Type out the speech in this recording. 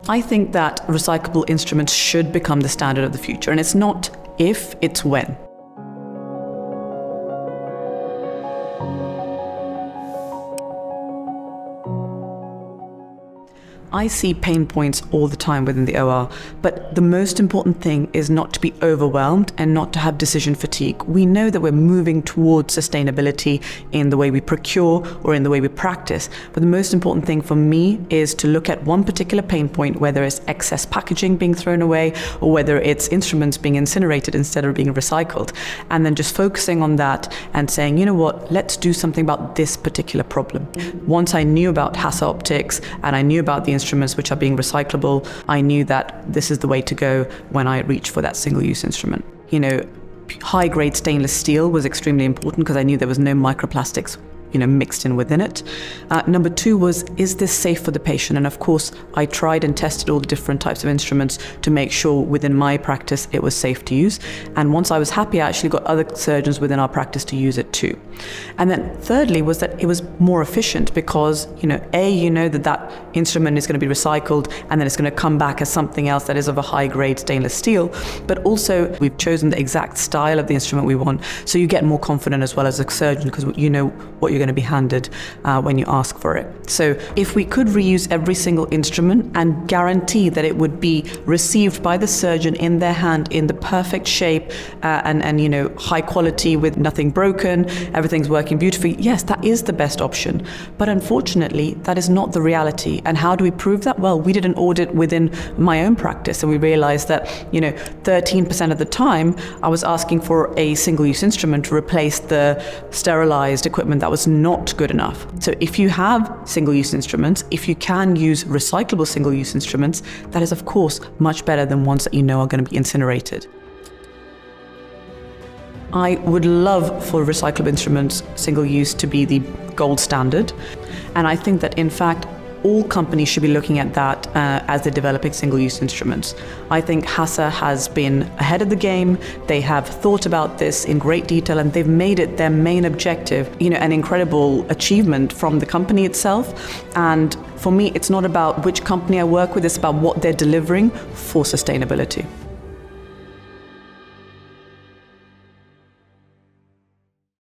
I think that recyclable instruments should become the standard of the future, and it's not if, it's when. I see pain points all the time within the OR, but the most important thing is not to be overwhelmed and not to have decision fatigue. We know that we're moving towards sustainability in the way we procure or in the way we practice, but the most important thing for me is to look at one particular pain point, whether it's excess packaging being thrown away or whether it's instruments being incinerated instead of being recycled, and then just focusing on that and saying, you know what, let's do something about this particular problem. Once I knew about HASA optics and I knew about the instruments which are being recyclable, I knew that this is the way to go when I reach for that single-use instrument. High-grade stainless steel was extremely important because I knew there was no microplastics mixed in within it. Number two was, is this safe for the patient? And of course, I tried and tested all the different types of instruments to make sure within my practice it was safe to use. And once I was happy, I actually got other surgeons within our practice to use it too. And then thirdly was that it was more efficient because, that instrument is going to be recycled and then it's going to come back as something else that is of a high-grade stainless steel. But also, we've chosen the exact style of the instrument we want, so you get more confident as well as a surgeon because you know what you're going to be handed when you ask for it. So if we could reuse every single instrument and guarantee that it would be received by the surgeon in their hand in the perfect shape and high quality with nothing broken, everything's working beautifully, yes, that is the best option. But unfortunately, that is not the reality. And how do we prove that? Well, we did an audit within my own practice and we realized that 13% of the time I was asking for a single-use instrument to replace the sterilized equipment that was not good enough. So if you have single-use instruments, if you can use recyclable single-use instruments, that is of course much better than ones that are going to be incinerated. I would love for recyclable instruments, single-use, to be the gold standard. And I think that in fact, all companies should be looking at that as they're developing single-use instruments. I think HASA has been ahead of the game. They have thought about this in great detail and they've made it their main objective, an incredible achievement from the company itself. And for me, it's not about which company I work with, it's about what they're delivering for sustainability.